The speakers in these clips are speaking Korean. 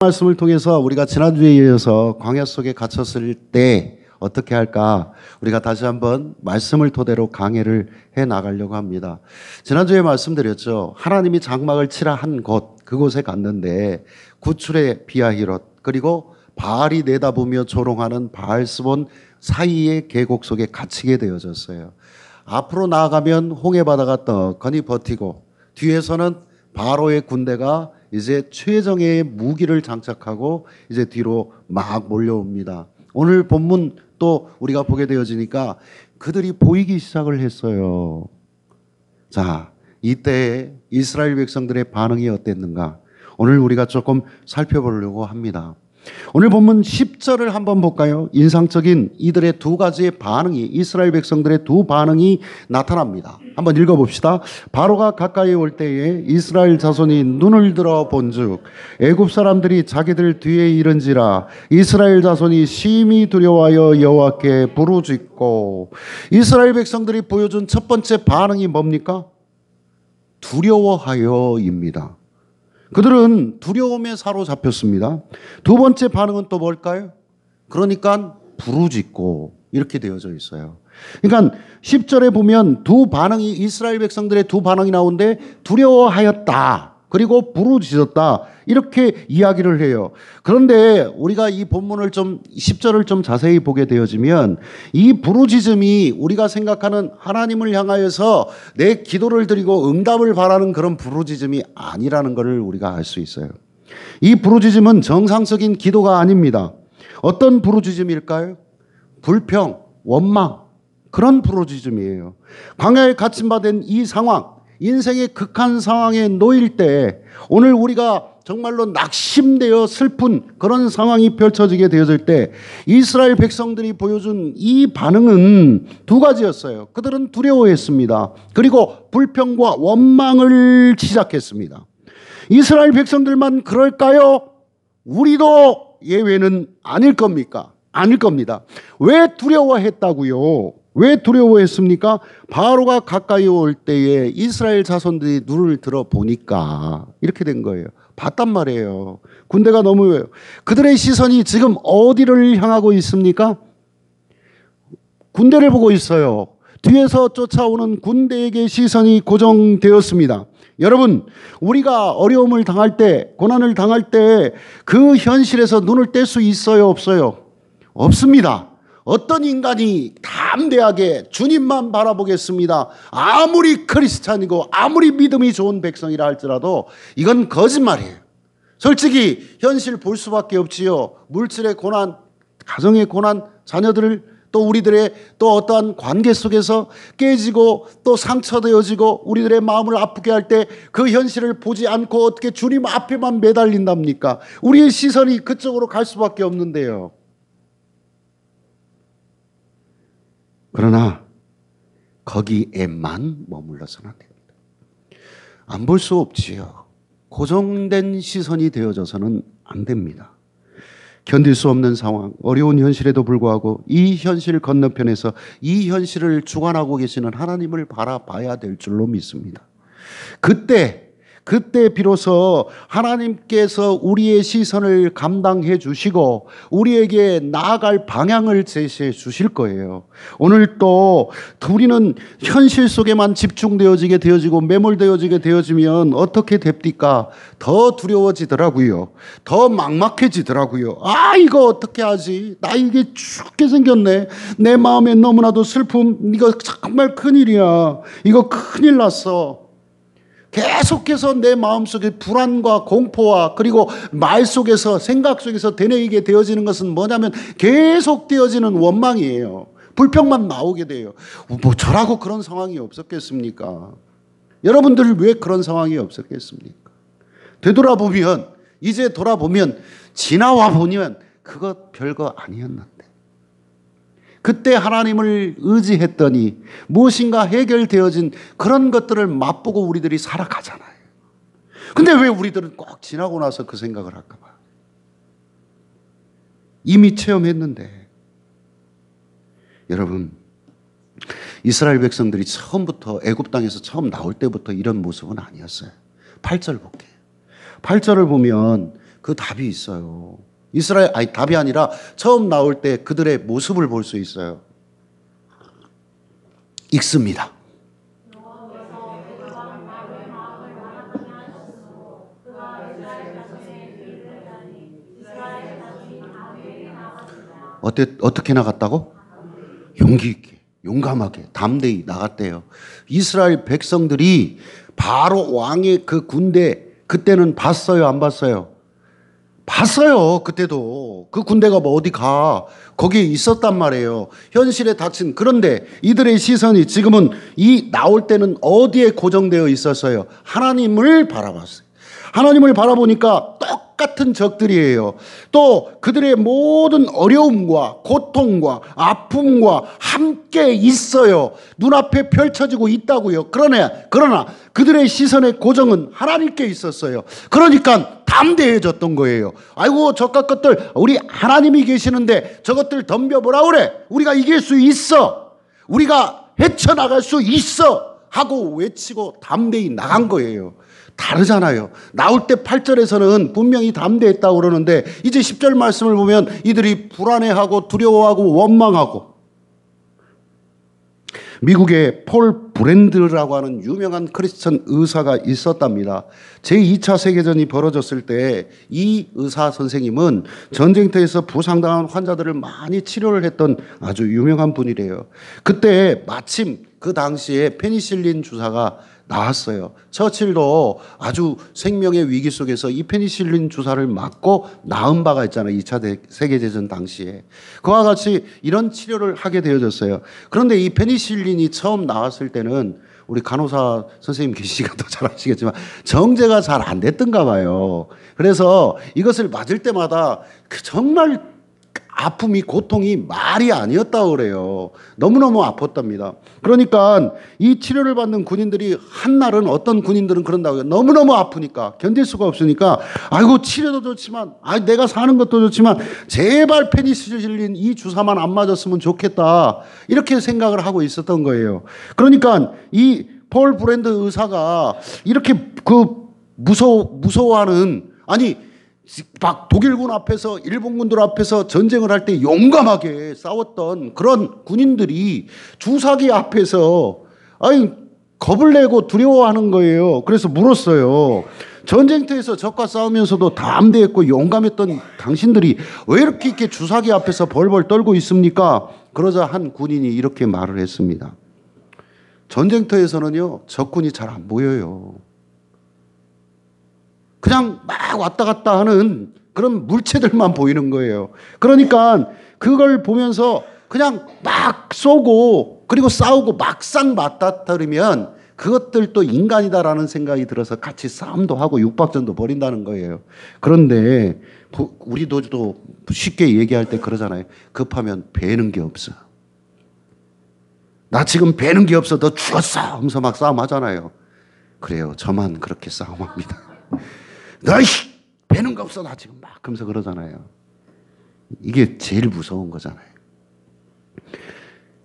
말씀을 통해서 우리가 지난주에 이어서 광야 속에 갇혔을 때 어떻게 할까 우리가 다시 한번 말씀을 토대로 강해를 해 나가려고 합니다. 지난주에 말씀드렸죠. 하나님이 장막을 치라 한 곳, 그곳에 갔는데 구출의 비아히롯 그리고 바알이 내다보며 조롱하는 바알스본 사이의 계곡 속에 갇히게 되어졌어요. 앞으로 나아가면 홍해바다가 떡하니 버티고 뒤에서는 바로의 군대가 이제 최정예의 무기를 장착하고 이제 뒤로 막 몰려옵니다. 오늘 본문 또 우리가 보게 되어지니까 그들이 보이기 시작을 했어요. 자, 이때 이스라엘 백성들의 반응이 어땠는가? 오늘 우리가 조금 살펴보려고 합니다. 오늘 본문 10절을 한번 볼까요? 인상적인 이들의 두 가지의 반응이, 이스라엘 백성들의 두 반응이 나타납니다. 한번 읽어봅시다. 바로가 가까이 올 때에 이스라엘 자손이 눈을 들어 본즉 애굽 사람들이 자기들 뒤에 이른지라 이스라엘 자손이 심히 두려워하여 여호와께 부르짖고. 이스라엘 백성들이 보여준 첫 번째 반응이 뭡니까? 두려워하여입니다. 그들은 두려움에 사로잡혔습니다. 두 번째 반응은 또 뭘까요? 그러니까 부르짖고 이렇게 되어져 있어요. 그러니까 10절에 보면 두 반응이, 이스라엘 백성들의 두 반응이 나오는데 두려워하였다 그리고 부르짖었다 이렇게 이야기를 해요. 그런데 우리가 이 본문을 좀 10절을 좀 자세히 보게 되어지면 이 부르짖음이 우리가 생각하는 하나님을 향하여서 내 기도를 드리고 응답을 바라는 그런 부르짖음이 아니라는 것을 우리가 알 수 있어요. 이 부르짖음은 정상적인 기도가 아닙니다. 어떤 부르짖음일까요? 불평, 원망, 그런 부르짖음이에요. 광야에 갇힌 바 된 이 상황, 인생의 극한 상황에 놓일 때 오늘 우리가 정말로 낙심되어 슬픈 그런 상황이 펼쳐지게 되어질 때 이스라엘 백성들이 보여준 이 반응은 두 가지였어요. 그들은 두려워했습니다. 그리고 불평과 원망을 시작했습니다. 이스라엘 백성들만 그럴까요? 우리도 예외는 아닐 겁니까? 아닐 겁니다. 왜 두려워했다고요? 왜 두려워했습니까? 바로가 가까이 올 때에 이스라엘 자손들이 눈을 들어 보니까 이렇게 된 거예요. 봤단 말이에요. 군대가 넘어요. 그들의 시선이 지금 어디를 향하고 있습니까? 군대를 보고 있어요. 뒤에서 쫓아오는 군대에게 시선이 고정되었습니다. 여러분, 우리가 어려움을 당할 때, 고난을 당할 때 그 현실에서 눈을 뗄 수 있어요, 없어요? 없습니다. 어떤 인간이 담대하게 주님만 바라보겠습니다. 아무리 크리스찬이고 아무리 믿음이 좋은 백성이라 할지라도 이건 거짓말이에요. 솔직히 현실 볼 수밖에 없지요. 물질의 고난, 가정의 고난, 자녀들을 또 우리들의 또 어떠한 관계 속에서 깨지고 또 상처되어지고 우리들의 마음을 아프게 할 때 그 현실을 보지 않고 어떻게 주님 앞에만 매달린답니까? 우리의 시선이 그쪽으로 갈 수밖에 없는데요. 그러나 거기에만 머물러서는 안 됩니다. 안 볼 수 없지요. 고정된 시선이 되어져서는 안 됩니다. 견딜 수 없는 상황, 어려운 현실에도 불구하고 이 현실 건너편에서 이 현실을 주관하고 계시는 하나님을 바라봐야 될 줄로 믿습니다. 그때 비로소 하나님께서 우리의 시선을 감당해 주시고 우리에게 나아갈 방향을 제시해 주실 거예요. 오늘 또 우리는 현실 속에만 집중되어지게 되어지고 매몰되어지게 되어지면 어떻게 됩니까? 더 두려워지더라고요. 더 막막해지더라고요. 아, 이거 어떻게 하지? 나 이게 죽게 생겼네. 내 마음에 너무나도 슬픔. 이거 정말 큰일이야. 이거 큰일 났어. 계속해서 내 마음속에 불안과 공포와 그리고 말 속에서 생각 속에서 되뇌이게 되어지는 것은 뭐냐면 계속 되어지는 원망이에요. 불평만 나오게 돼요. 뭐 저라고 그런 상황이 없었겠습니까? 여러분들 왜 그런 상황이 없었겠습니까? 되돌아보면 이제 돌아보면 지나와 보면 그거 별거 아니었는데 그때 하나님을 의지했더니 무엇인가 해결되어진 그런 것들을 맛보고 우리들이 살아가잖아요. 근데 왜 우리들은 꼭 지나고 나서 그 생각을 할까 봐. 이미 체험했는데. 여러분, 이스라엘 백성들이 처음부터 애굽 땅에서 처음 나올 때부터 이런 모습은 아니었어요. 8절 볼게요. 8절을 보면 그 답이 있어요. 답이 아니라 처음 나올 때 그들의 모습을 볼 수 있어요. 읽습니다. 어떻게 나갔다고? 용기 있게, 용감하게, 담대히 나갔대요. 이스라엘 백성들이 바로 왕의 그 군대, 그때는 봤어요, 안 봤어요? 봤어요, 그때도. 그 군대가 뭐 어디 가. 거기에 있었단 말이에요. 현실에 닥친. 그런데 이들의 시선이 지금은 나올 때는 어디에 고정되어 있었어요? 하나님을 바라봤어요. 하나님을 바라보니까 똑같은 적들이에요. 또 그들의 모든 어려움과 고통과 아픔과 함께 있어요. 눈앞에 펼쳐지고 있다고요. 그러나 그들의 시선의 고정은 하나님께 있었어요. 그러니까 담대해졌던 거예요. 아이고 저깟 것들 우리 하나님이 계시는데 저것들 덤벼보라 그래. 우리가 이길 수 있어. 우리가 헤쳐나갈 수 있어 하고 외치고 담대히 나간 거예요. 다르잖아요. 나올 때 8절에서는 분명히 담대했다고 그러는데 이제 10절 말씀을 보면 이들이 불안해하고 두려워하고 원망하고. 미국에 폴 브랜드라고 하는 유명한 크리스천 의사가 있었답니다. 제2차 세계전이 벌어졌을 때 이 의사 선생님은 전쟁터에서 부상당한 환자들을 많이 치료를 했던 아주 유명한 분이래요. 그때 마침 그 당시에 페니실린 주사가 나왔어요. 처칠도 아주 생명의 위기 속에서 이 페니실린 주사를 맞고 나은 바가 있잖아요. 2차 세계대전 당시에. 그와 같이 이런 치료를 하게 되어졌어요. 그런데 이 페니실린이 처음 나왔을 때는 우리 간호사 선생님 계시니까 더 잘 아시겠지만 정제가 잘 안 됐던가 봐요. 그래서 이것을 맞을 때마다 정말 아픔이 고통이 말이 아니었다고 그래요. 너무너무 아팠답니다. 그러니까 이 치료를 받는 군인들이 한날은 어떤 군인들은 그런다고요. 너무너무 아프니까 견딜 수가 없으니까 아이고 치료도 좋지만 내가 사는 것도 좋지만 제발 페니실린 이 주사만 안 맞았으면 좋겠다. 이렇게 생각을 하고 있었던 거예요. 그러니까 이 폴 브랜드 의사가 이렇게 무서워하는 막 독일군 앞에서 일본군들 앞에서 전쟁을 할 때 용감하게 싸웠던 그런 군인들이 주사기 앞에서 겁을 내고 두려워하는 거예요. 그래서 물었어요. 전쟁터에서 적과 싸우면서도 담대했고 용감했던 당신들이 왜 이렇게 주사기 앞에서 벌벌 떨고 있습니까? 그러자 한 군인이 이렇게 말을 했습니다. 전쟁터에서는요, 적군이 잘 안 보여요. 그냥 막 왔다 갔다 하는 그런 물체들만 보이는 거예요. 그러니까 그걸 보면서 그냥 막 쏘고 그리고 싸우고 막상 맞닥뜨리면 그것들도 인간이다라는 생각이 들어서 같이 싸움도 하고 육박전도 벌인다는 거예요. 그런데 우리도 쉽게 얘기할 때 그러잖아요. 급하면 배는 게 없어. 나 지금 배는 게 없어. 너 죽었어. 하면서 막 싸움하잖아요. 그래요. 저만 그렇게 싸움합니다. 너희 배는 거 없어. 나 지금 막 하면서 그러잖아요. 이게 제일 무서운 거잖아요.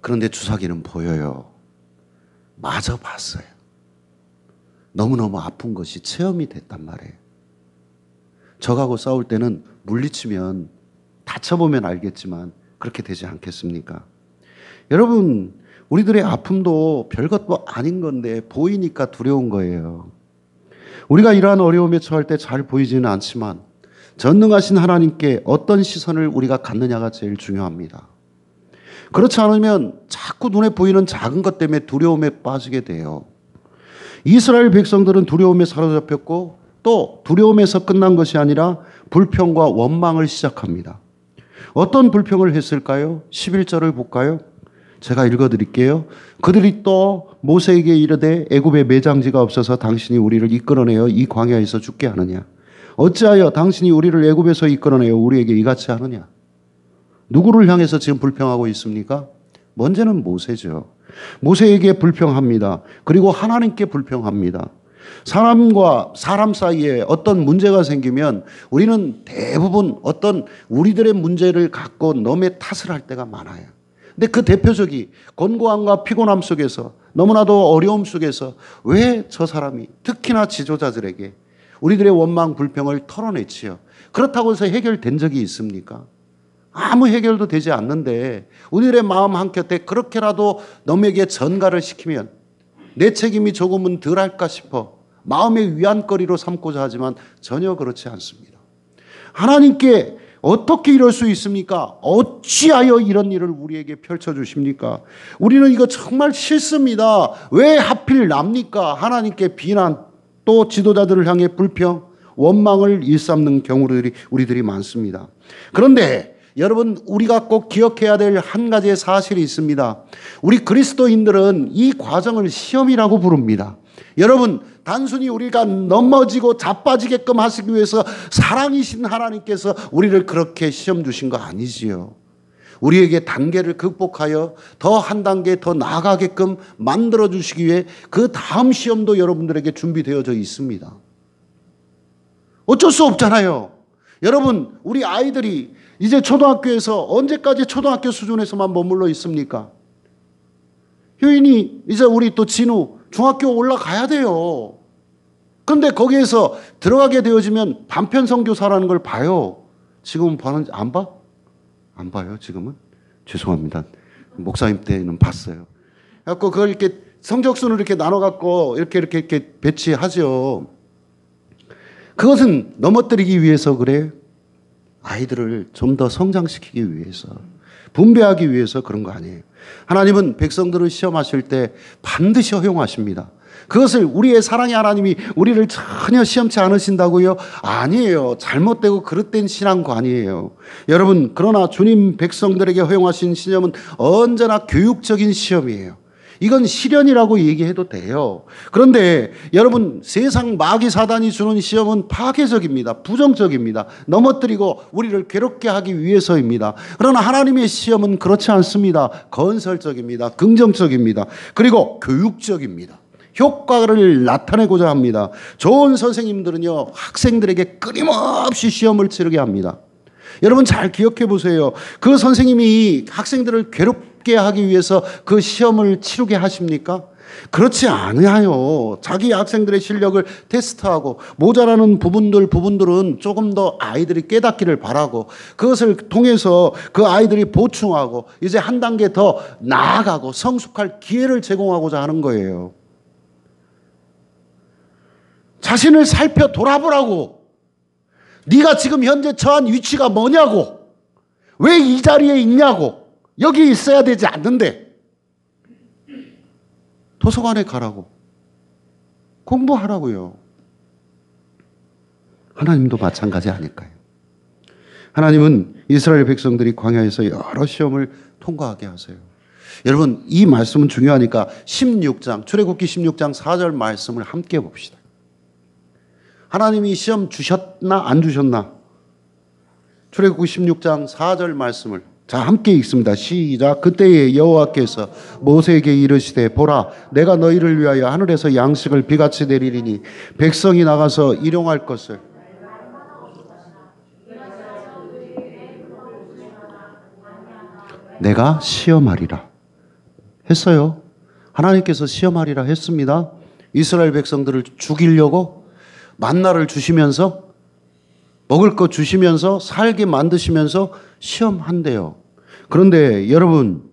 그런데 주사기는 보여요. 마저 봤어요. 너무너무 아픈 것이 체험이 됐단 말이에요. 적하고 싸울 때는 물리치면 다쳐보면 알겠지만 그렇게 되지 않겠습니까? 여러분, 우리들의 아픔도 별것도 아닌 건데 보이니까 두려운 거예요. 우리가 이러한 어려움에 처할 때 잘 보이지는 않지만 전능하신 하나님께 어떤 시선을 우리가 갖느냐가 제일 중요합니다. 그렇지 않으면 자꾸 눈에 보이는 작은 것 때문에 두려움에 빠지게 돼요. 이스라엘 백성들은 두려움에 사로잡혔고 또 두려움에서 끝난 것이 아니라 불평과 원망을 시작합니다. 어떤 불평을 했을까요? 11절을 볼까요? 제가 읽어드릴게요. 그들이 또 모세에게 이르되 애굽에 매장지가 없어서 당신이 우리를 이끌어내어 이 광야에서 죽게 하느냐? 어찌하여 당신이 우리를 애굽에서 이끌어내어 우리에게 이같이 하느냐? 누구를 향해서 지금 불평하고 있습니까? 먼저는 모세죠. 모세에게 불평합니다. 그리고 하나님께 불평합니다. 사람과 사람 사이에 어떤 문제가 생기면 우리는 대부분 어떤 우리들의 문제를 갖고 남의 탓을 할 때가 많아요. 근데 그 대표적이 곤고함과 피곤함 속에서 너무나도 어려움 속에서 왜 저 사람이 특히나 지도자들에게 우리들의 원망 불평을 털어내지요. 그렇다고 해서 해결된 적이 있습니까? 아무 해결도 되지 않는데 우리들의 마음 한켠에 그렇게라도 너에게 전가를 시키면 내 책임이 조금은 덜할까 싶어 마음의 위안거리로 삼고자 하지만 전혀 그렇지 않습니다. 하나님께 어떻게 이럴 수 있습니까? 어찌하여 이런 일을 우리에게 펼쳐주십니까? 우리는 이거 정말 싫습니다. 왜 하필 납니까? 하나님께 비난, 또 지도자들을 향해 불평, 원망을 일삼는 경우들이 우리들이 많습니다. 그런데 여러분, 우리가 꼭 기억해야 될 한 가지의 사실이 있습니다. 우리 그리스도인들은 이 과정을 시험이라고 부릅니다. 여러분, 단순히 우리가 넘어지고 자빠지게끔 하시기 위해서 사랑이신 하나님께서 우리를 그렇게 시험 주신 거 아니지요. 우리에게 단계를 극복하여 더 한 단계 더 나아가게끔 만들어 주시기 위해 그 다음 시험도 여러분들에게 준비되어져 있습니다. 어쩔 수 없잖아요. 여러분, 우리 아이들이 이제 초등학교에서 언제까지 초등학교 수준에서만 머물러 있습니까? 효인이 이제 우리 또 진우 중학교 올라가야 돼요. 그런데 거기에서 들어가게 되어지면 단편 선교사라는 걸 봐요. 지금은 봐는지 안 봐? 안 봐요, 지금은? 죄송합니다. 목사님 때는 봤어요. 그래서 그걸 이렇게 성적순을 이렇게 나눠갖고 이렇게 배치하죠. 그것은 넘어뜨리기 위해서 그래요. 아이들을 좀 더 성장시키기 위해서, 분배하기 위해서 그런 거 아니에요. 하나님은 백성들을 시험하실 때 반드시 허용하십니다. 그것을 우리의 사랑의 하나님이 우리를 전혀 시험치 않으신다고요? 아니에요. 잘못되고 그릇된 신앙관이에요. 여러분, 그러나 주님 백성들에게 허용하신 시험은 언제나 교육적인 시험이에요. 이건 시련이라고 얘기해도 돼요. 그런데 여러분, 세상 마귀 사단이 주는 시험은 파괴적입니다. 부정적입니다. 넘어뜨리고 우리를 괴롭게 하기 위해서입니다. 그러나 하나님의 시험은 그렇지 않습니다. 건설적입니다. 긍정적입니다. 그리고 교육적입니다. 효과를 나타내고자 합니다. 좋은 선생님들은요, 학생들에게 끊임없이 시험을 치르게 합니다. 여러분 잘 기억해 보세요. 그 선생님이 학생들을 괴롭게 하기 위해서 그 시험을 치르게 하십니까? 그렇지 않아요. 자기 학생들의 실력을 테스트하고 모자라는 부분들은 조금 더 아이들이 깨닫기를 바라고 그것을 통해서 그 아이들이 보충하고 이제 한 단계 더 나아가고 성숙할 기회를 제공하고자 하는 거예요. 자신을 살펴 돌아보라고. 네가 지금 현재 처한 위치가 뭐냐고. 왜 이 자리에 있냐고. 여기 있어야 되지 않는데. 도서관에 가라고. 공부하라고요. 하나님도 마찬가지 아닐까요? 하나님은 이스라엘 백성들이 광야에서 여러 시험을 통과하게 하세요. 여러분, 이 말씀은 중요하니까 16장, 출애굽기 16장 4절 말씀을 함께 봅시다. 하나님이 시험 주셨나 안 주셨나? 출애굽기 16장 4절 말씀을 자 함께 읽습니다. 시작. 그때에 여호와께서 모세에게 이르시되 보라 내가 너희를 위하여 하늘에서 양식을 비같이 내리리니 백성이 나가서 일용할 것을 내가 시험하리라 했어요. 하나님께서 시험하리라 했습니다. 이스라엘 백성들을 죽이려고 만나를 주시면서 먹을 것 주시면서 살게 만드시면서 시험한대요. 그런데 여러분,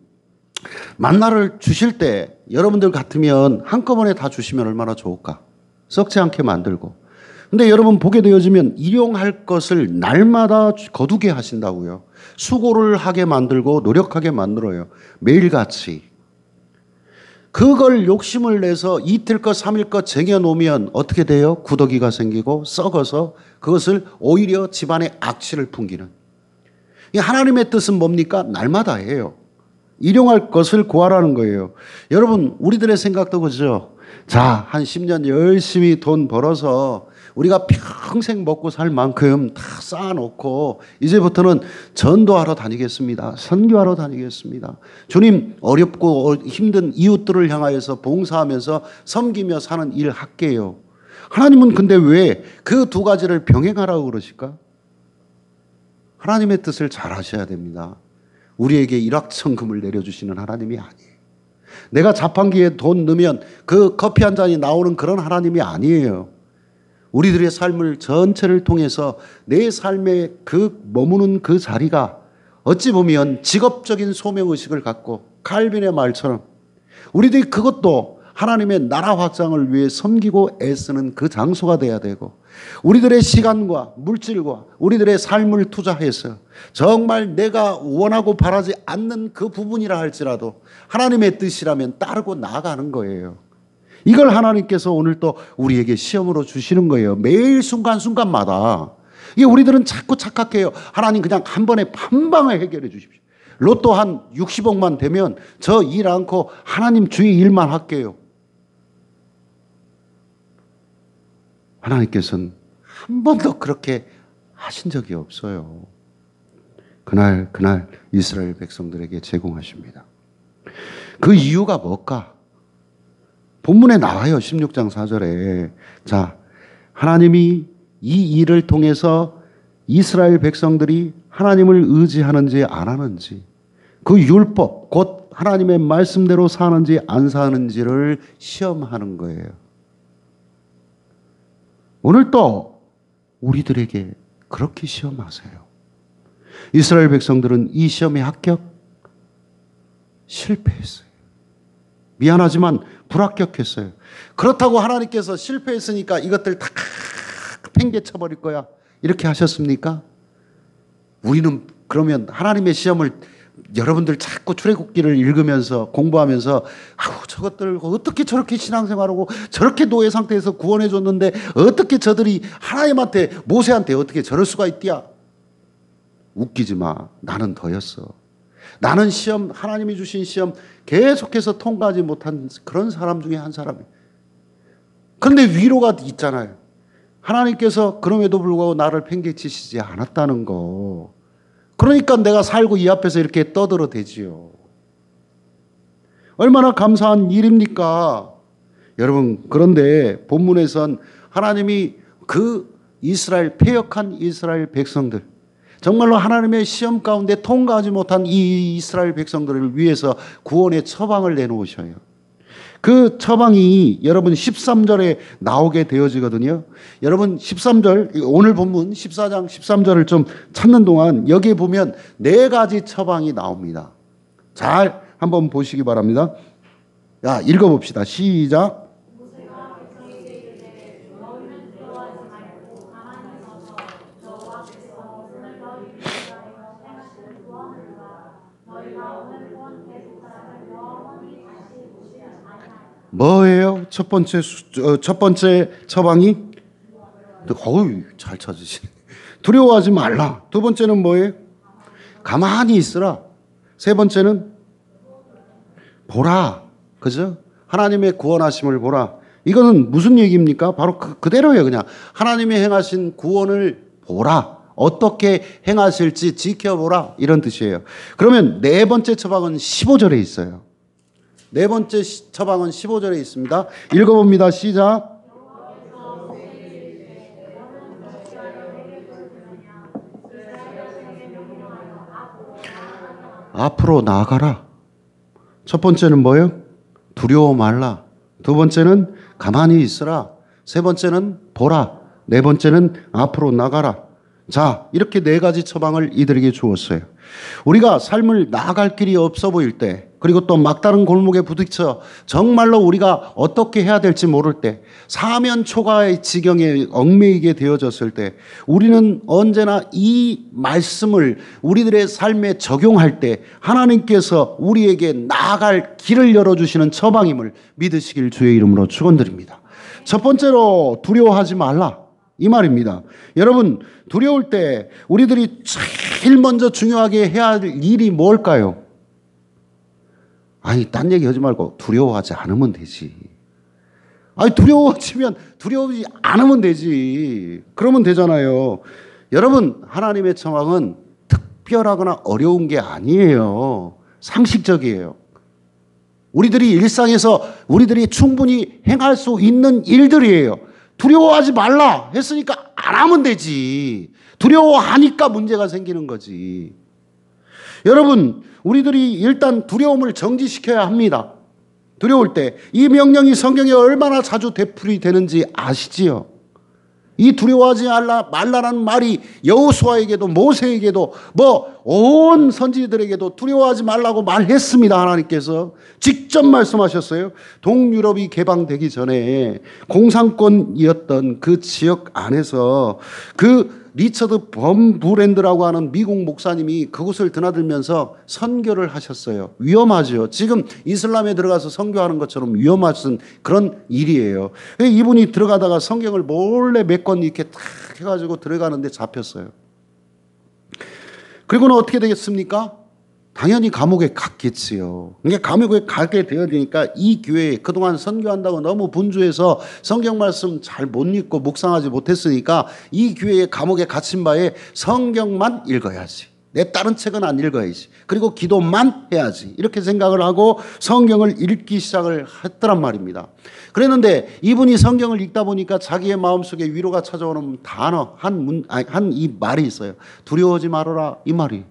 만나를 주실 때 여러분들 같으면 한꺼번에 다 주시면 얼마나 좋을까? 썩지 않게 만들고. 근데 여러분 보게 되어지면 일용할 것을 날마다 거두게 하신다고요. 수고를 하게 만들고 노력하게 만들어요. 매일같이. 그걸 욕심을 내서 이틀 것, 3일 것 쟁여놓으면 어떻게 돼요? 구더기가 생기고 썩어서 그것을 오히려 집안에 악취를 풍기는. 하나님의 뜻은 뭡니까? 날마다예요. 일용할 것을 구하라는 거예요. 여러분, 우리들의 생각도 그죠? 자, 한 10년 열심히 돈 벌어서 우리가 평생 먹고 살 만큼 다 쌓아놓고 이제부터는 전도하러 다니겠습니다. 선교하러 다니겠습니다. 주님 어렵고 힘든 이웃들을 향하여서 봉사하면서 섬기며 사는 일 할게요. 하나님은 근데 왜 그 두 가지를 병행하라고 그러실까? 하나님의 뜻을 잘 하셔야 됩니다. 우리에게 일확천금을 내려주시는 하나님이 아니에요. 내가 자판기에 돈 넣으면 그 커피 한 잔이 나오는 그런 하나님이 아니에요. 우리들의 삶을 전체를 통해서 내 삶의 그 머무는 그 자리가 어찌 보면 직업적인 소명의식을 갖고 칼빈의 말처럼 우리들이 그것도 하나님의 나라 확장을 위해 섬기고 애쓰는 그 장소가 돼야 되고 우리들의 시간과 물질과 우리들의 삶을 투자해서 정말 내가 원하고 바라지 않는 그 부분이라 할지라도 하나님의 뜻이라면 따르고 나아가는 거예요. 이걸 하나님께서 오늘 또 우리에게 시험으로 주시는 거예요. 매일 순간순간마다. 이게 우리들은 자꾸 착각해요. 하나님 그냥 한 번에 한 방에 해결해 주십시오. 로또 한 60억만 되면 저 일 않고 하나님 주의 일만 할게요. 하나님께서는 한 번도 그렇게 하신 적이 없어요. 그날 이스라엘 백성들에게 제공하십니다. 그 이유가 뭘까? 본문에 나와요. 16장 4절에. 자, 하나님이 이 일을 통해서 이스라엘 백성들이 하나님을 의지하는지 안 하는지, 그 율법, 곧 하나님의 말씀대로 사는지 안 사는지를 시험하는 거예요. 오늘 또 우리들에게 그렇게 시험하세요. 이스라엘 백성들은 이 시험에 합격? 실패했어요. 미안하지만 불합격했어요. 그렇다고 하나님께서 실패했으니까 이것들 다 팽개쳐버릴 거야 이렇게 하셨습니까? 우리는 그러면 하나님의 시험을 여러분들 자꾸 출애굽기를 읽으면서 공부하면서 아우 저것들 어떻게 저렇게 신앙생활하고 저렇게 노예 상태에서 구원해 줬는데 어떻게 저들이 하나님한테 모세한테 어떻게 저럴 수가 있디야? 웃기지 마. 나는 더였어. 나는 시험, 하나님이 주신 시험 계속해서 통과하지 못한 그런 사람 중에 한 사람이에요. 그런데 위로가 있잖아요. 하나님께서 그럼에도 불구하고 나를 팽개치시지 않았다는 거. 그러니까 내가 살고 이 앞에서 이렇게 떠들어대지요. 얼마나 감사한 일입니까? 여러분, 그런데 본문에선 하나님이 그 이스라엘, 패역한 이스라엘 백성들, 정말로 하나님의 시험 가운데 통과하지 못한 이 이스라엘 백성들을 위해서 구원의 처방을 내놓으셔요. 그 처방이 여러분 13절에 나오게 되어지거든요. 여러분 13절, 오늘 본문 14장 13절을 좀 찾는 동안 여기에 보면 4가지 처방이 나옵니다. 잘 한번 보시기 바랍니다. 야, 읽어봅시다. 시작. 뭐예요? 첫 번째 처방이? 어우, 잘 찾으시네. 두려워하지 말라. 두 번째는 뭐예요? 가만히 있으라. 세 번째는 보라. 그죠? 하나님의 구원하심을 보라. 이거는 무슨 얘기입니까? 바로 그대로예요. 그냥 하나님이 행하신 구원을 보라. 어떻게 행하실지 지켜보라. 이런 뜻이에요. 그러면 4번째 처방은 15절에 있어요. 4번째 처방은 15절에 있습니다. 읽어봅니다. 시작. 앞으로 나아가라. 첫 번째는 뭐예요? 두려워 말라. 두 번째는 가만히 있으라. 세 번째는 보라. 네 번째는 앞으로 나가라. 자, 이렇게 4가지 처방을 이들에게 주었어요. 우리가 삶을 나아갈 길이 없어 보일 때, 그리고 또 막다른 골목에 부딪혀 정말로 우리가 어떻게 해야 될지 모를 때, 사면 초가의 지경에 얽매이게 되어졌을 때, 우리는 언제나 이 말씀을 우리들의 삶에 적용할 때 하나님께서 우리에게 나아갈 길을 열어주시는 처방임을 믿으시길 주의 이름으로 축원드립니다. 첫 번째로 두려워하지 말라. 이 말입니다. 여러분, 두려울 때 우리들이 제일 먼저 중요하게 해야 할 일이 뭘까요? 아니, 딴 얘기 하지 말고 두려워하지 않으면 되지. 아니, 두려워하지 않으면 되지. 그러면 되잖아요. 여러분, 하나님의 처방은 특별하거나 어려운 게 아니에요. 상식적이에요. 우리들이 일상에서 우리들이 충분히 행할 수 있는 일들이에요. 두려워하지 말라 했으니까 안 하면 되지. 두려워하니까 문제가 생기는 거지. 여러분, 우리들이 일단 두려움을 정지시켜야 합니다. 두려울 때 이 명령이 성경에 얼마나 자주 되풀이 되는지 아시지요? 이 두려워하지 말라는 말이 여호수아에게도 모세에게도 뭐 온 선지들에게도 두려워하지 말라고 말했습니다. 하나님께서 직접 말씀하셨어요. 동유럽이 개방되기 전에 공산권이었던 그 지역 안에서 그 리처드 범브랜드라고 하는 미국 목사님이 그곳을 드나들면서 선교를 하셨어요. 위험하죠. 지금 이슬람에 들어가서 선교하는 것처럼 위험하신 그런 일이에요. 이분이 들어가다가 성경을 몰래 몇 권 이렇게 탁 해가지고 들어가는데 잡혔어요. 그리고는 어떻게 되겠습니까? 당연히 감옥에 갔겠지요. 그러니까 감옥에 가게 되어야 되니까 이 교회에 그동안 선교한다고 너무 분주해서 성경 말씀 잘 못 읽고 묵상하지 못했으니까 이 교회에 감옥에 갇힌 바에 성경만 읽어야지. 내 다른 책은 안 읽어야지. 그리고 기도만 해야지. 이렇게 생각을 하고 성경을 읽기 시작을 했더란 말입니다. 그랬는데 이분이 성경을 읽다 보니까 자기의 마음속에 위로가 찾아오는 단어 한 이 말이 있어요. 두려워하지 말아라 이 말이.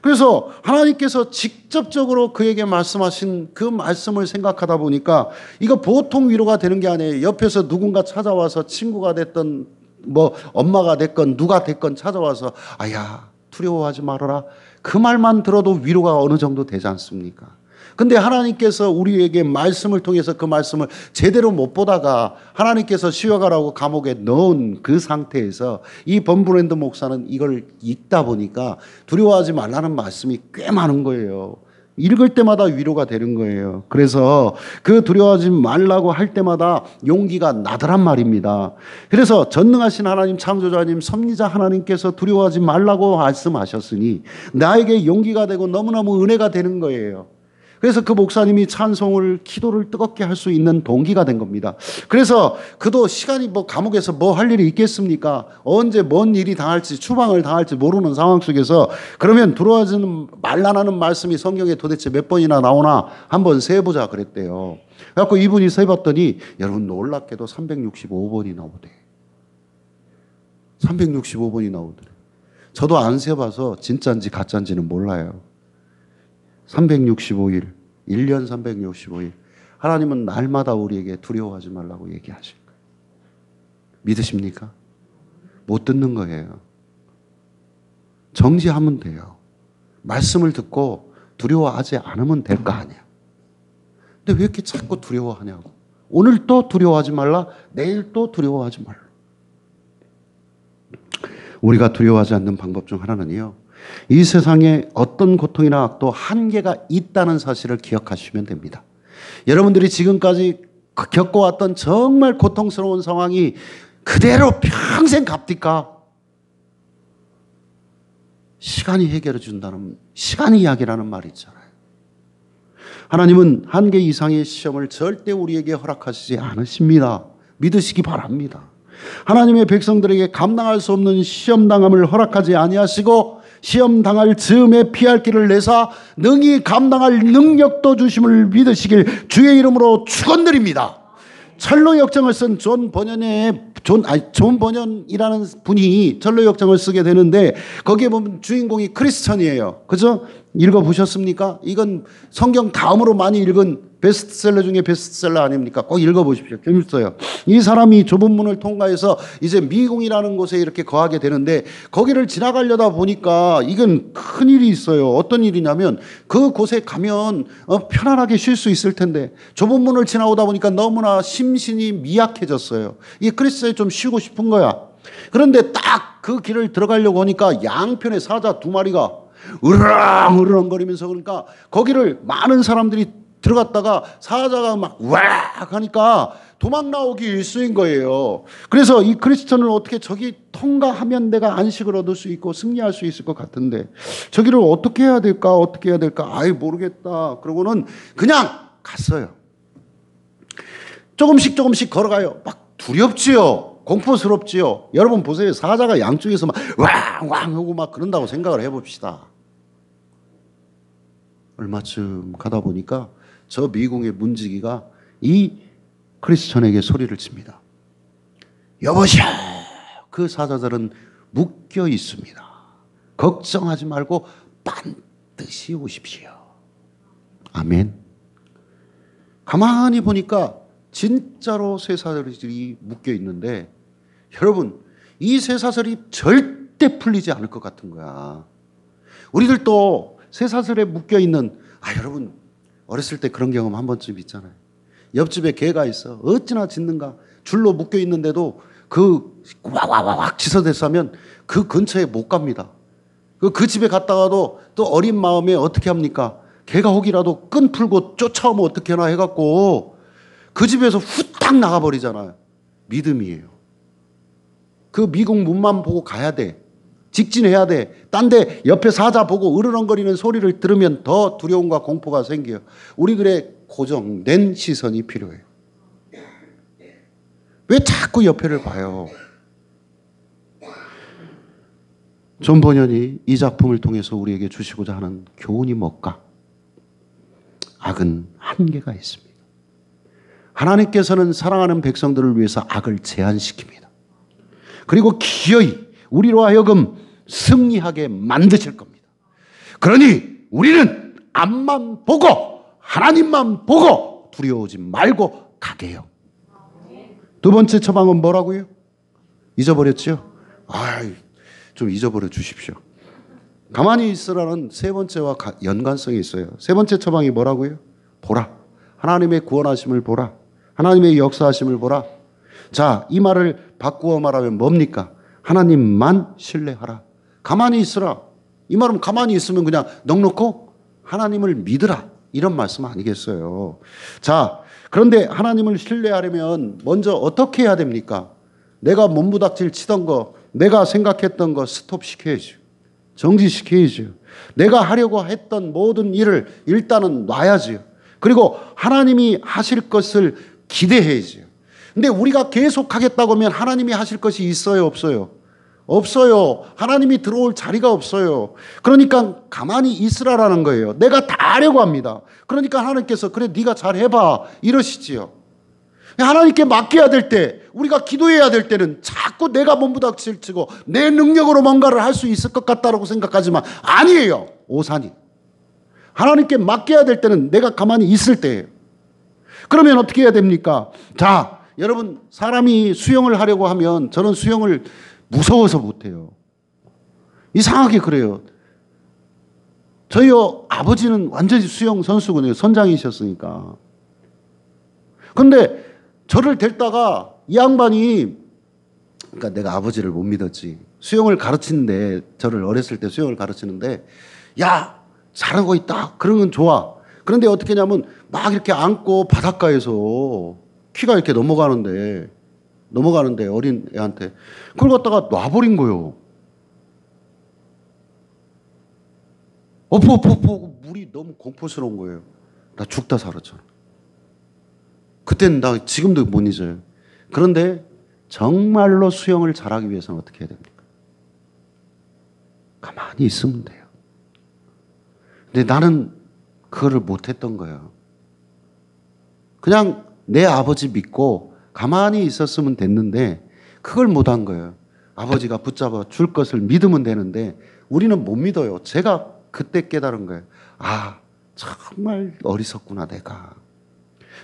그래서 하나님께서 직접적으로 그에게 말씀하신 그 말씀을 생각하다 보니까 이거 보통 위로가 되는 게 아니에요. 옆에서 누군가 찾아와서 친구가 됐던 뭐 엄마가 됐건 누가 됐건 찾아와서 아야 두려워하지 말아라. 그 말만 들어도 위로가 어느 정도 되지 않습니까? 근데 하나님께서 우리에게 말씀을 통해서 그 말씀을 제대로 못 보다가 하나님께서 쉬어가라고 감옥에 넣은 그 상태에서 이 범브랜드 목사는 이걸 읽다 보니까 두려워하지 말라는 말씀이 꽤 많은 거예요. 읽을 때마다 위로가 되는 거예요. 그래서 그 두려워하지 말라고 할 때마다 용기가 나더란 말입니다. 그래서 전능하신 하나님, 창조자님, 섭리자 하나님께서 두려워하지 말라고 말씀하셨으니 나에게 용기가 되고 너무너무 은혜가 되는 거예요. 그래서 그 목사님이 찬송을, 기도를 뜨겁게 할 수 있는 동기가 된 겁니다. 그래서 그도 시간이 뭐 감옥에서 뭐 할 일이 있겠습니까? 언제 뭔 일이 당할지, 추방을 당할지 모르는 상황 속에서 그러면 두려워하지 말라는 말씀이 성경에 도대체 몇 번이나 나오나 한번 세보자 그랬대요. 그래서 이분이 세봤더니 여러분 놀랍게도 365번이 나오대. 365번이 나오더래. 저도 안 세봐서 진짜인지 가짜인지는 몰라요. 365일, 1년 365일. 하나님은 날마다 우리에게 두려워하지 말라고 얘기하실 거예요. 믿으십니까? 못 듣는 거예요. 정지하면 돼요. 말씀을 듣고 두려워하지 않으면 될 거 아니야. 근데 왜 이렇게 자꾸 두려워하냐고. 오늘 또 두려워하지 말라, 내일 또 두려워하지 말라. 우리가 두려워하지 않는 방법 중 하나는요. 이 세상에 어떤 고통이나 악도 한계가 있다는 사실을 기억하시면 됩니다. 여러분들이 지금까지 겪어왔던 정말 고통스러운 상황이 그대로 평생 갑니까? 시간이 해결해 준다는, 시간이 이야기라는 말이 있잖아요. 하나님은 한계 이상의 시험을 절대 우리에게 허락하시지 않으십니다. 믿으시기 바랍니다. 하나님의 백성들에게 감당할 수 없는 시험당함을 허락하지 아니하시고 시험 당할 즈음에 피할 길을 내사 능히 감당할 능력도 주심을 믿으시길 주의 이름으로 축원드립니다. 철로 역정을 쓴 존 번연이라는 분이 철로 역정을 쓰게 되는데 거기에 보면 주인공이 크리스천이에요. 그죠? 읽어보셨습니까? 이건 성경 다음으로 많이 읽은 베스트셀러 중에 베스트셀러 아닙니까? 꼭 읽어보십시오. 재밌어요. 이 사람이 좁은 문을 통과해서 이제 미궁이라는 곳에 이렇게 거하게 되는데 거기를 지나가려다 보니까 이건 큰일이 있어요. 어떤 일이냐면 그곳에 가면 편안하게 쉴 수 있을 텐데 좁은 문을 지나오다 보니까 너무나 심신이 미약해졌어요. 이 크리스천이 좀 쉬고 싶은 거야. 그런데 딱 그 길을 들어가려고 하니까 양편에 사자 두 마리가 으르렁거리면서 그러니까 거기를 많은 사람들이 들어갔다가 사자가 막 왁 하니까 도망 나오기 일쑤인 거예요. 그래서 이 크리스천을 어떻게 저기 통과하면 내가 안식을 얻을 수 있고 승리할 수 있을 것 같은데 저기를 어떻게 해야 될까? 어떻게 해야 될까? 아이 모르겠다. 그러고는 그냥 갔어요. 조금씩 걸어가요. 막 두렵지요. 공포스럽지요. 여러분 보세요. 사자가 양쪽에서 막 왕왕 하고 막 그런다고 생각을 해봅시다. 얼마쯤 가다 보니까 저 미궁의 문지기가 이 크리스천에게 소리를 칩니다. 여보시오. 그 사자들은 묶여 있습니다. 걱정하지 말고 반드시 오십시오. 아멘. 가만히 보니까 진짜로 새 사자들이 묶여 있는데 여러분, 이 쇠사슬이 절대 풀리지 않을 것 같은 거야. 우리들도 쇠사슬에 묶여있는, 여러분, 어렸을 때 그런 경험 한 번쯤 있잖아요. 옆집에 개가 있어. 어찌나 짖는가. 줄로 묶여있는데도 와와와왁 짖어댔어 하면 그 근처에 못 갑니다. 그 집에 갔다가도 또 어린 마음에 어떻게 합니까? 개가 혹이라도 끈 풀고 쫓아오면 어떻게 하나 해갖고 그 집에서 후딱 나가버리잖아요. 믿음이에요. 그 미국 문만 보고 가야 돼. 직진해야 돼. 딴 데 옆에 사자 보고 으르렁거리는 소리를 들으면 더 두려움과 공포가 생겨요. 우리들의 고정된 시선이 필요해요. 왜 자꾸 옆에를 봐요? 존 버년이 이 작품을 통해서 우리에게 주시고자 하는 교훈이 뭘까? 악은 한계가 있습니다. 하나님께서는 사랑하는 백성들을 위해서 악을 제한시킵니다. 그리고 기어이 우리로 하여금 승리하게 만드실 겁니다. 그러니 우리는 앞만 보고 하나님만 보고 두려워하지 말고 가게요. 두 번째 처방은 뭐라고요? 잊어버렸죠? 좀 잊어버려 주십시오. 가만히 있으라는 세 번째와 연관성이 있어요. 세 번째 처방이 뭐라고요? 보라. 하나님의 구원하심을 보라. 하나님의 역사하심을 보라. 자, 이 말을 바꾸어 말하면 뭡니까? 하나님만 신뢰하라. 가만히 있으라. 이 말은 가만히 있으면 그냥 넋놓고 하나님을 믿으라. 이런 말씀 아니겠어요? 자, 그런데 하나님을 신뢰하려면 먼저 어떻게 해야 됩니까? 내가 몸부닥질 치던 거, 내가 생각했던 거 스톱시켜야죠. 정지시켜야죠. 내가 하려고 했던 모든 일을 일단은 놔야죠. 그리고 하나님이 하실 것을 기대해야죠. 근데 우리가 계속 하겠다고 하면 하나님이 하실 것이 있어요, 없어요? 없어요. 하나님이 들어올 자리가 없어요. 그러니까 가만히 있으라라는 거예요. 내가 다 하려고 합니다. 그러니까 하나님께서 그래 네가 잘 해봐 이러시지요. 하나님께 맡겨야 될 때, 우리가 기도해야 될 때는 자꾸 내가 몸부닥칠치고 내 능력으로 뭔가를 할 수 있을 것 같다고 생각하지만 아니에요. 오산이. 하나님께 맡겨야 될 때는 내가 가만히 있을 때예요. 그러면 어떻게 해야 됩니까? 자, 여러분, 사람이 수영을 하려고 하면 저는 수영을 무서워서 못해요. 이상하게 그래요. 저희 아버지는 완전히 수영 선수군요. 선장이셨으니까. 근데 저를 데리다가 이 양반이, 그러니까 내가 아버지를 못 믿었지. 수영을 가르치는데, 저를 어렸을 때 수영을 가르치는데, 야, 잘하고 있다. 그런 건 좋아. 그런데 어떻게 하냐면 막 이렇게 안고 바닷가에서 키가 이렇게 넘어가는데 어린 애한테 그걸 갖다가 놔버린 거예요. 엎어엎어 물이 너무 공포스러운 거예요. 나 죽다 살았잖아. 그때는 나 지금도 못 잊어요. 그런데 정말로 수영을 잘하기 위해서는 어떻게 해야 됩니까? 가만히 있으면 돼요. 근데 나는 그거를 못했던 거예요. 그냥 내 아버지 믿고 가만히 있었으면 됐는데 그걸 못한 거예요. 아버지가 붙잡아 줄 것을 믿으면 되는데 우리는 못 믿어요. 제가 그때 깨달은 거예요. 아, 정말 어리석구나 내가.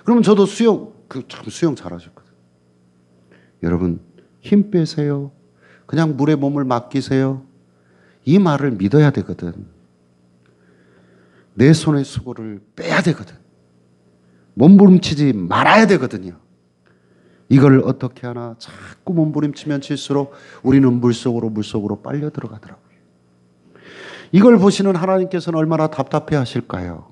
그러면 저도 참 수영 잘하셨거든요. 여러분, 힘 빼세요. 그냥 물에 몸을 맡기세요. 이 말을 믿어야 되거든. 내 손의 수고를 빼야 되거든. 몸부림치지 말아야 되거든요. 이걸 어떻게 하나 자꾸 몸부림치면 칠수록 우리는 물속으로 빨려 들어가더라고요. 이걸 보시는 하나님께서는 얼마나 답답해 하실까요?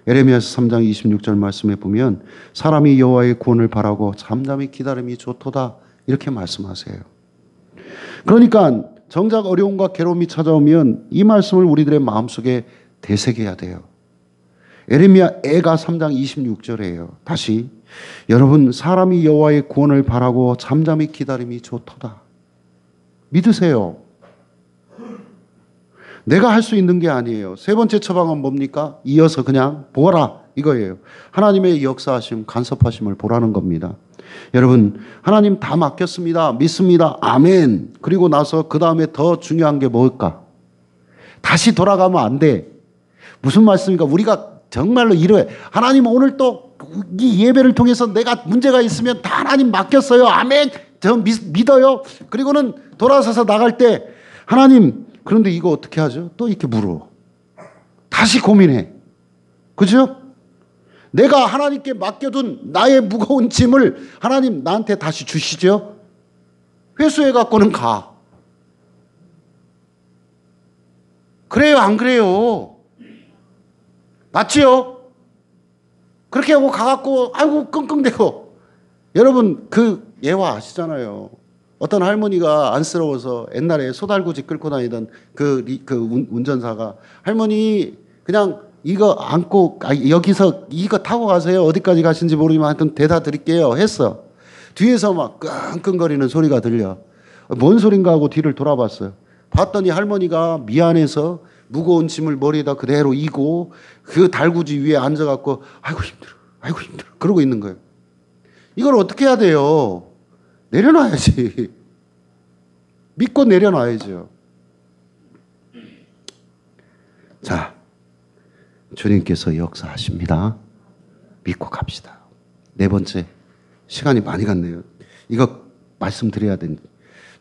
에레미야서 3장 26절 말씀에 보면 사람이 여호와의 구원을 바라고 잠잠히 기다림이 좋도다 이렇게 말씀하세요. 그러니까 정작 어려움과 괴로움이 찾아오면 이 말씀을 우리들의 마음속에 되새겨야 돼요. 에레미야 애가 3장 26절이에요. 다시 여러분 사람이 여호와의 구원을 바라고 잠잠히 기다림이 좋도다. 믿으세요. 내가 할 수 있는 게 아니에요. 세 번째 처방은 뭡니까? 이어서 그냥 보라 이거예요. 하나님의 역사하심, 간섭하심을 보라는 겁니다. 여러분 하나님 다 맡겼습니다. 믿습니다. 아멘. 그리고 나서 그 다음에 더 중요한 게 뭘까? 다시 돌아가면 안 돼. 무슨 말씀입니까? 우리가 정말로 이래. 하나님 오늘 또 이 예배를 통해서 내가 문제가 있으면 다 하나님 맡겼어요. 아멘. 저 믿어요. 그리고는 돌아서서 나갈 때 하나님 그런데 이거 어떻게 하죠? 또 이렇게 물어. 다시 고민해. 그죠? 내가 하나님께 맡겨둔 나의 무거운 짐을 하나님 나한테 다시 주시죠. 회수해 갖고는 가. 그래요, 안 그래요? 맞지요? 그렇게 하고 가갖고 아이고 끙끙대고. 여러분 그 예화 아시잖아요. 어떤 할머니가 안쓰러워서 옛날에 소달구지 끌고 다니던 그 운전사가 할머니 그냥 이거 안고 여기서 이거 타고 가세요. 어디까지 가신지 모르지만 하여튼 대다 드릴게요 했어. 뒤에서 막 끙끙거리는 소리가 들려. 뭔 소린가 하고 뒤를 돌아봤어요. 봤더니 할머니가 미안해서 무거운 짐을 머리에다 그대로 이고 그 달구지 위에 앉아갖고 아이고 힘들어 아이고 힘들어 그러고 있는 거예요. 이걸 어떻게 해야 돼요? 내려놔야지. 믿고 내려놔야죠. 자, 주님께서 역사하십니다. 믿고 갑시다. 네 번째, 시간이 많이 갔네요. 이거 말씀드려야 되는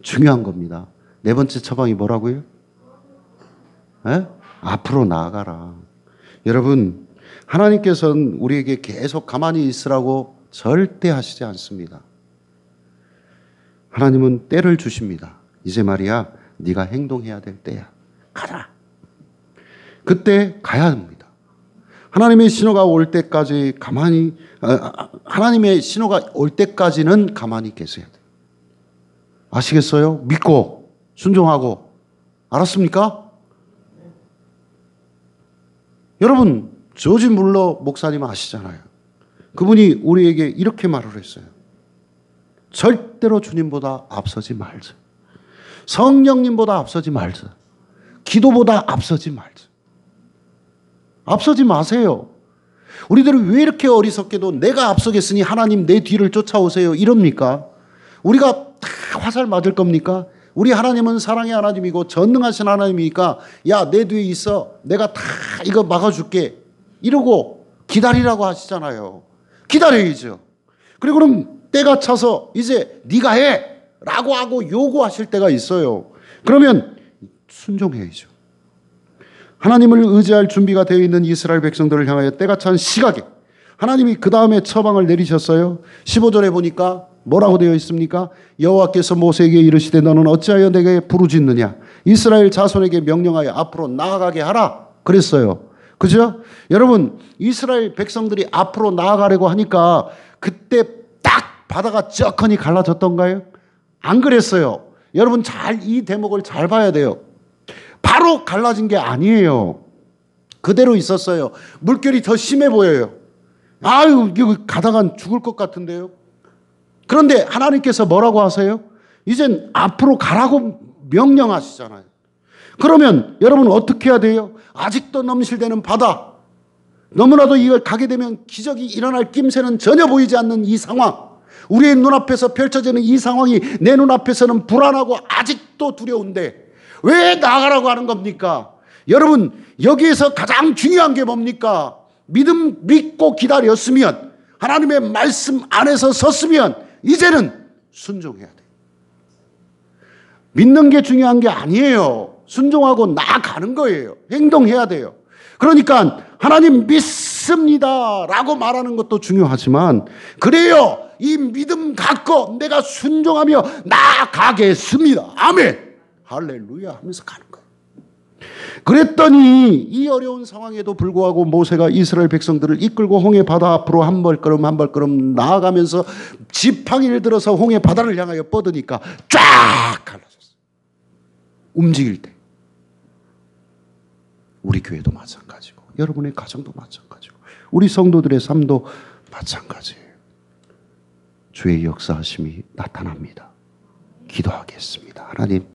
중요한 겁니다. 네 번째 처방이 뭐라고요? 에? 앞으로 나아가라. 여러분, 하나님께서는 우리에게 계속 가만히 있으라고 절대 하시지 않습니다. 하나님은 때를 주십니다. 이제 말이야, 네가 행동해야 될 때야. 가라. 그때 가야 합니다. 하나님의 신호가 올 때까지 하나님의 신호가 올 때까지는 가만히 계셔야 돼요. 아시겠어요? 믿고 순종하고. 알았습니까? 여러분, 조지 물러 목사님 아시잖아요. 그분이 우리에게 이렇게 말을 했어요. 절대로 주님보다 앞서지 말자. 성령님보다 앞서지 말자. 기도보다 앞서지 말자. 앞서지 마세요. 우리들은 왜 이렇게 어리석게도 내가 앞서겠으니 하나님 내 뒤를 쫓아오세요 이럽니까? 우리가 다 화살 맞을 겁니까? 우리 하나님은 사랑의 하나님이고 전능하신 하나님이니까 야, 내 뒤에 있어. 내가 다 이거 막아줄게. 이러고 기다리라고 하시잖아요. 기다려야죠. 그리고 그럼 때가 차서 이제 네가 해 라고 하고 요구하실 때가 있어요. 그러면 순종해야죠. 하나님을 의지할 준비가 되어 있는 이스라엘 백성들을 향하여 때가 찬 시각에 하나님이 그 다음에 처방을 내리셨어요. 15절에 보니까 뭐라고 되어 있습니까? 여호와께서 모세에게 이르시되 너는 어찌하여 내게 부르짖느냐? 이스라엘 자손에게 명령하여 앞으로 나아가게 하라 그랬어요. 그죠? 여러분, 이스라엘 백성들이 앞으로 나아가려고 하니까 그때 딱 바다가 쩍하니 갈라졌던가요? 안 그랬어요. 여러분 이 대목을 잘 봐야 돼요. 바로 갈라진 게 아니에요. 그대로 있었어요. 물결이 더 심해 보여요. 아유, 이거 가다간 죽을 것 같은데요. 그런데 하나님께서 뭐라고 하세요? 이젠 앞으로 가라고 명령하시잖아요. 그러면 여러분 어떻게 해야 돼요? 아직도 넘실대는 바다. 너무나도 이걸 가게 되면 기적이 일어날 낌새는 전혀 보이지 않는 이 상황. 우리의 눈앞에서 펼쳐지는 이 상황이 내 눈앞에서는 불안하고 아직도 두려운데 왜 나가라고 하는 겁니까? 여러분, 여기에서 가장 중요한 게 뭡니까? 믿고 기다렸으면, 하나님의 말씀 안에서 섰으면 이제는 순종해야 돼요. 믿는 게 중요한 게 아니에요. 순종하고 나아가는 거예요. 행동해야 돼요. 그러니까 하나님 믿습니다 라고 말하는 것도 중요하지만, 그래요, 이 믿음 갖고 내가 순종하며 나아가겠습니다. 아멘. 할렐루야 하면서 가는 거예요. 그랬더니 이 어려운 상황에도 불구하고 모세가 이스라엘 백성들을 이끌고 홍해 바다 앞으로 한 발걸음 한 발걸음 나아가면서 지팡이를 들어서 홍해 바다를 향하여 뻗으니까 쫙 갈라졌어요. 움직일 때. 우리 교회도 마찬가지고 여러분의 가정도 마찬가지고 우리 성도들의 삶도 마찬가지예요. 주의 역사하심이 나타납니다. 기도하겠습니다. 하나님,